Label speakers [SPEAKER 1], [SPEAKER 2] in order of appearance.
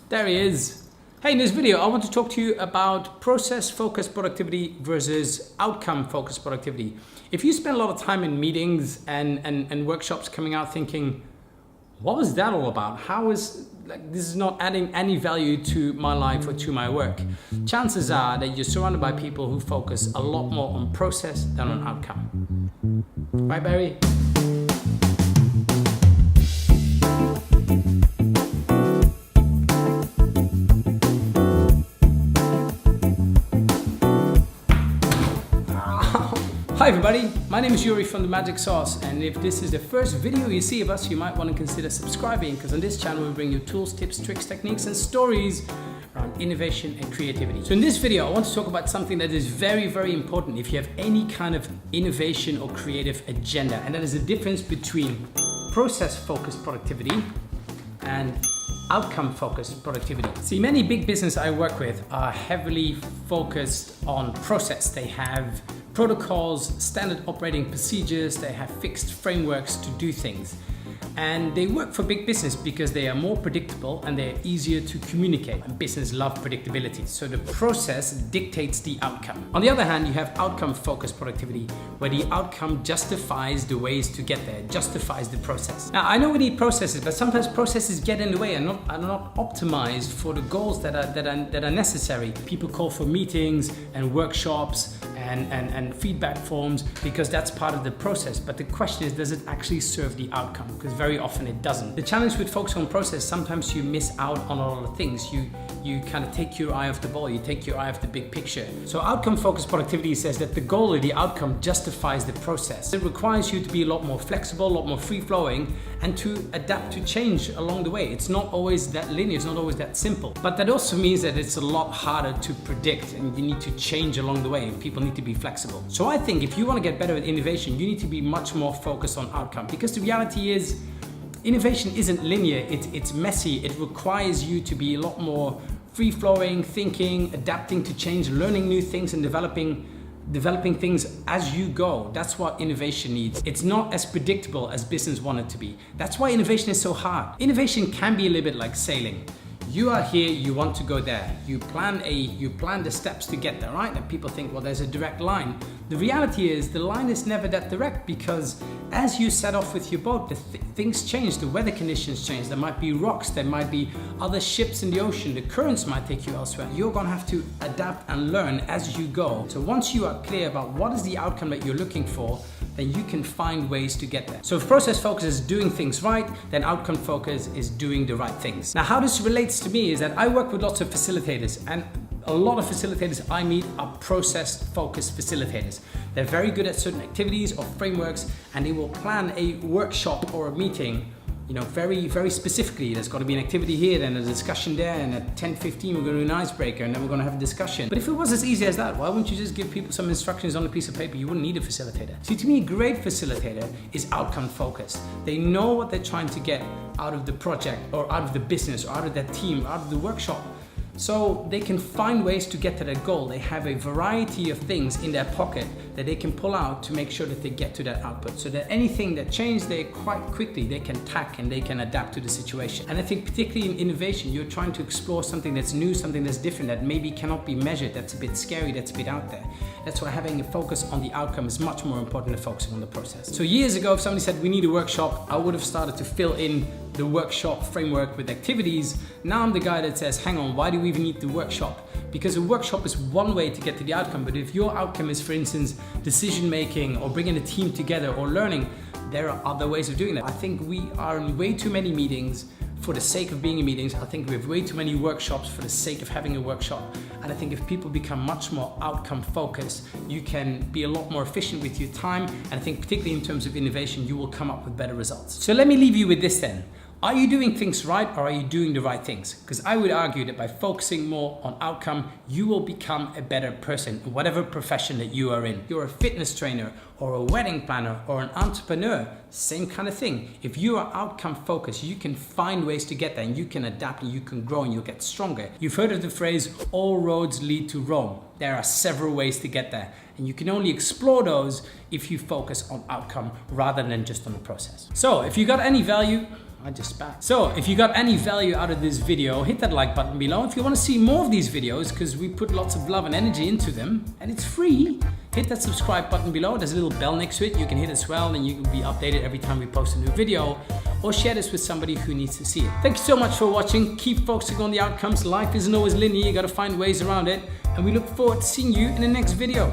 [SPEAKER 1] There he is. Hey, in this video, I want to talk to you about process-focused productivity versus outcome-focused productivity. If you spend a lot of time in meetings and workshops coming out thinking, what was that all about? How is this is not adding any value to my life or to my work? Chances are that you're surrounded by people who focus a lot more on process than on outcome. Right, Barry? Hi everybody, my name is Yuri from The Magic Sauce, and if this is the first video you see of us, you might want to consider subscribing, because on this channel we bring you tools, tips, tricks, techniques and stories around innovation and creativity. So in this video I want to talk about something that is very, very important if you have any kind of innovation or creative agenda, and that is the difference between process-focused productivity and outcome-focused productivity. See, many big business I work with are heavily focused on process. They have protocols, standard operating procedures, they have fixed frameworks to do things. And they work for big business because they are more predictable and they're easier to communicate. And business love predictability, so the process dictates the outcome. On the other hand, you have outcome-focused productivity, where the outcome justifies the ways to get there, justifies the process. Now, I know we need processes, but sometimes processes get in the way and are not optimized for the goals that are necessary. People call for meetings and workshops and feedback forms because that's part of the process. But the question is, does it actually serve the outcome? Because very often it doesn't. The challenge with focus on process, sometimes you miss out on a lot of things. You kind of take your eye off the ball, you take your eye off the big picture. So outcome-focused productivity says that the goal or the outcome justifies the process. It requires you to be a lot more flexible, a lot more free-flowing, and to adapt to change along the way. It's not always that linear, it's not always that simple. But that also means that it's a lot harder to predict, and you need to change along the way. People need to be flexible. So I think if you want to get better at innovation, you need to be much more focused on outcome, because the reality is innovation isn't linear, it's messy. It requires you to be a lot more free-flowing, thinking, adapting to change, learning new things and developing things as you go. That's what innovation needs. It's not as predictable as business want it to be. That's why innovation is so hard. Innovation can be a little bit like sailing. You are here, you want to go there. You plan the steps to get there, right? And people think, well, there's a direct line. The reality is the line is never that direct, because as you set off with your boat, things change, the weather conditions change. There might be rocks, there might be other ships in the ocean, the currents might take you elsewhere. You're gonna have to adapt and learn as you go. So once you are clear about what is the outcome that you're looking for, then you can find ways to get there. So if process focus is doing things right, then outcome focus is doing the right things. Now, how this relates to me is that I work with lots of facilitators, and a lot of facilitators I meet are process-focused facilitators. They're very good at certain activities or frameworks, and they will plan a workshop or a meeting, very, very specifically. There's got to be an activity here, then a discussion there, and at 10:15 we're going to do an icebreaker, and then we're going to have a discussion. But if it was as easy as that, why wouldn't you just give people some instructions on a piece of paper? You wouldn't need a facilitator. See, to me, a great facilitator is outcome-focused. They know what they're trying to get out of the project, or out of the business, or out of their team, or out of the workshop. So they can find ways to get to that goal. They have a variety of things in their pocket that they can pull out to make sure that they get to that output, so that anything that changes, they quite quickly they can tack and they can adapt to the situation. And I think particularly in innovation, you're trying to explore something that's new, something that's different, that maybe cannot be measured, that's a bit scary, that's a bit out there. That's why having a focus on the outcome is much more important than focusing on the process. So years ago, if somebody said we need a workshop, I would have started to fill in the workshop framework with activities. Now I'm the guy that says, hang on, why do we even need the workshop? Because a workshop is one way to get to the outcome, but if your outcome is, for instance, decision making or bringing a team together or learning, there are other ways of doing that. I think we are in way too many meetings for the sake of being in meetings. I think we have way too many workshops for the sake of having a workshop. And I think if people become much more outcome focused, you can be a lot more efficient with your time. And I think particularly in terms of innovation, you will come up with better results. So let me leave you with this then. Are you doing things right, or are you doing the right things? Because I would argue that by focusing more on outcome, you will become a better person in whatever profession that you are in. You're a fitness trainer or a wedding planner or an entrepreneur, same kind of thing. If you are outcome focused, you can find ways to get there, and you can adapt, and you can grow, and you'll get stronger. You've heard of the phrase, all roads lead to Rome. There are several ways to get there, and you can only explore those if you focus on outcome rather than just on the process. So if you got any value, I just spat. So if you got any value out of this video, hit that like button below. If you want to see more of these videos, because we put lots of love and energy into them, and it's free, hit that subscribe button below. There's a little bell next to it. You can hit as well, and you can be updated every time we post a new video, or share this with somebody who needs to see it. Thank you so much for watching. Keep focusing on the outcomes. Life isn't always linear. You got to find ways around it. And we look forward to seeing you in the next video.